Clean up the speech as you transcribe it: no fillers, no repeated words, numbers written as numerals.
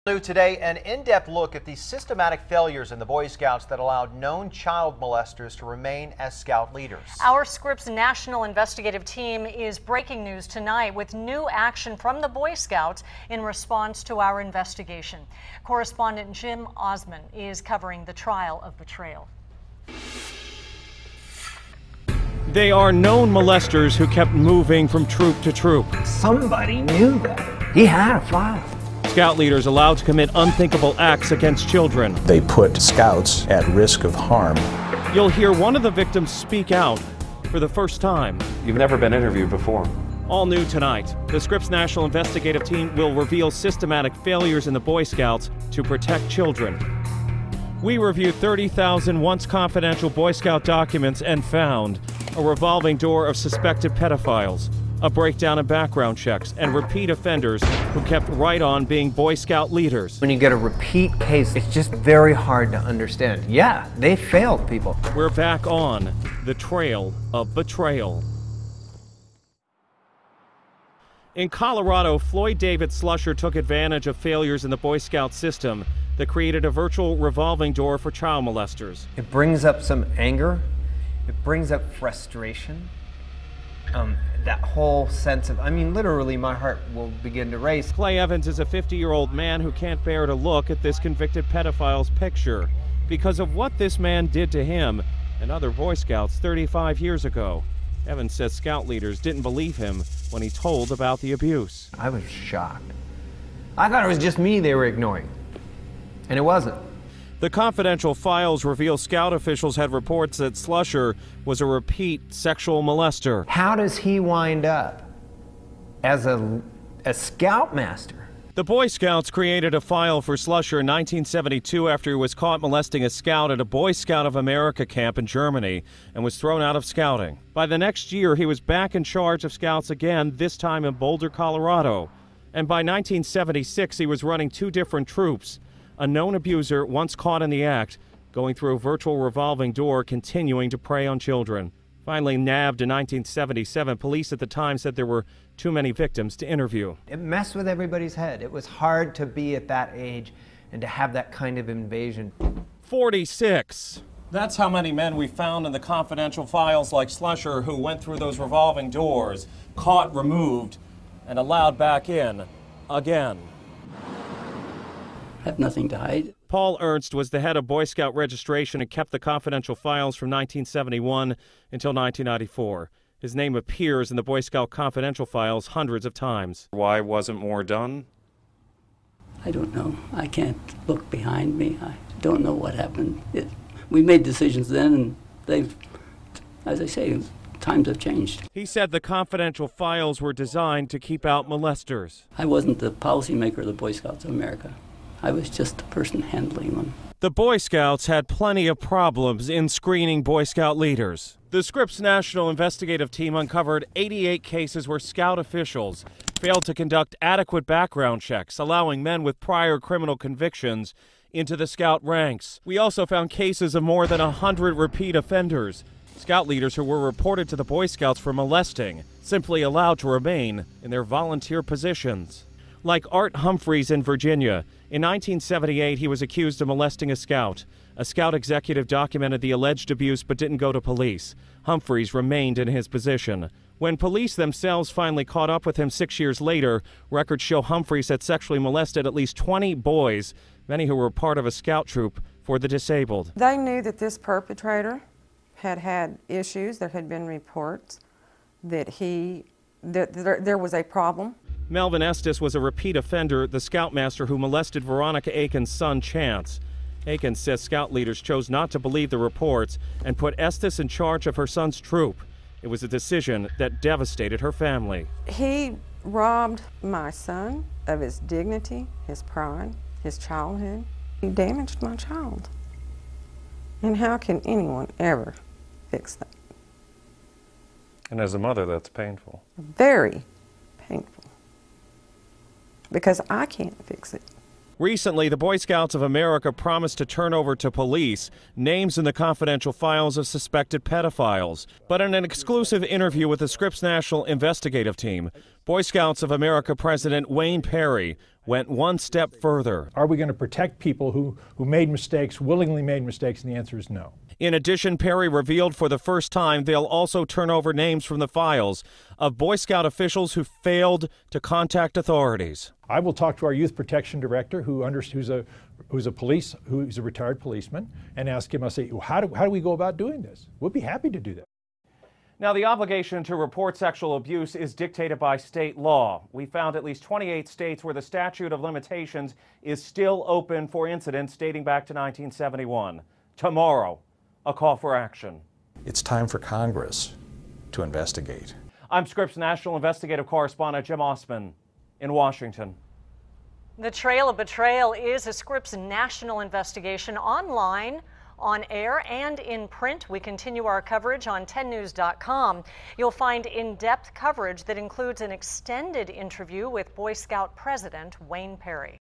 New today, an in-depth look at the systematic failures in the Boy Scouts that allowed known child molesters to remain as Scout leaders. Our Scripps National Investigative Team is breaking news tonight with new action from the Boy Scouts in response to our investigation. Correspondent Jim Osman is covering the trial of Betrayal. They are known molesters who kept moving from troop to troop. Somebody knew that. He had a file. Scout leaders allowed to commit unthinkable acts against children. They put scouts at risk of harm. You'll hear one of the victims speak out for the first time. You've never been interviewed before. All new tonight, the Scripps National Investigative Team will reveal systematic failures in the Boy Scouts to protect children. We reviewed 30,000 once confidential Boy Scout documents and found a revolving door of suspected pedophiles, a breakdown in background checks, and repeat offenders who kept right on being Boy Scout leaders. When you get a repeat case, it's just very hard to understand. Yeah, they failed people. We're back on the trail of betrayal. In Colorado, Floyd David Slusher took advantage of failures in the Boy Scout system that created a virtual revolving door for child molesters. It brings up some anger. It brings up frustration. That whole sense of, literally my heart will begin to race. Clay Evans is a 50-year-old man who can't bear to look at this convicted pedophile's picture because of what this man did to him and other Boy Scouts 35 years ago. Evans says Scout leaders didn't believe him when he told about the abuse. I was shocked. I thought it was just me they were ignoring, and it wasn't. The confidential files reveal Scout officials had reports that Slusher was a repeat sexual molester. How does he wind up as a Scoutmaster? The Boy Scouts created a file for Slusher in 1972 after he was caught molesting a scout at a Boy Scout of America camp in Germany and was thrown out of scouting. By the next year, he was back in charge of Scouts again, this time in Boulder, Colorado. And by 1976, he was running two different troops. A known abuser, once caught in the act, going through a virtual revolving door, continuing to prey on children. Finally nabbed in 1977, police at the time said there were too many victims to interview. It messed with everybody's head. It was hard to be at that age and to have that kind of invasion. 46. That's how many men we found in the confidential files like Slusher who went through those revolving doors, caught, removed, and allowed back in again. I have nothing to hide. Paul Ernst was the head of Boy Scout registration and kept the confidential files from 1971 until 1994. His name appears in the Boy Scout confidential files hundreds of times. Why wasn't more done? I don't know. I can't look behind me. I don't know what happened. We made decisions then, and they've, as I say, times have changed. He said the confidential files were designed to keep out molesters. I wasn't the policymaker of the Boy Scouts of America. I was just the person handling them. The Boy Scouts had plenty of problems in screening Boy Scout leaders. The Scripps National Investigative Team uncovered 88 cases where Scout officials failed to conduct adequate background checks, allowing men with prior criminal convictions into the Scout ranks. We also found cases of more than 100 repeat offenders, Scout leaders who were reported to the Boy Scouts for molesting, simply allowed to remain in their volunteer positions. Like Art Humphreys in Virginia, in 1978 he was accused of molesting a Scout. A Scout executive documented the alleged abuse but didn't go to police. Humphreys remained in his position. When police themselves finally caught up with him 6 years later, records show Humphreys had sexually molested at least 20 boys, many who were part of a Scout troop for the disabled. They knew that this perpetrator had had issues. There had been reports that there was a problem. Melvin Estes was a repeat offender, the Scoutmaster who molested Veronica Aiken's son, Chance. Aiken says Scout leaders chose not to believe the reports and put Estes in charge of her son's troop. It was a decision that devastated her family. He robbed my son of his dignity, his pride, his childhood. He damaged my child. And how can anyone ever fix that? And as a mother, that's painful. Very painful. Because I can't fix it. Recently, the Boy Scouts of America promised to turn over to police names in the confidential files of suspected pedophiles. But in an exclusive interview with the Scripps National Investigative Team, Boy Scouts of America President Wayne Perry went one step further. Are we going to protect people who made mistakes, willingly made mistakes? And the answer is no. In addition, Perry revealed for the first time they'll also turn over names from the files of Boy Scout officials who failed to contact authorities. I will talk to our youth protection director, who's a retired policeman, and ask him. I'll say, how do we go about doing this? We'll be happy to do that. Now, the obligation to report sexual abuse is dictated by state law. We found at least 28 states where the statute of limitations is still open for incidents dating back to 1971. Tomorrow, a call for action. It's time for Congress to investigate. I'm Scripps National Investigative Correspondent Jim Osman in Washington. The Trail of Betrayal is a Scripps national investigation online, on air, and in print. We continue our coverage on 10news.com. You'll find in-depth coverage that includes an extended interview with Boy Scout President Wayne Perry.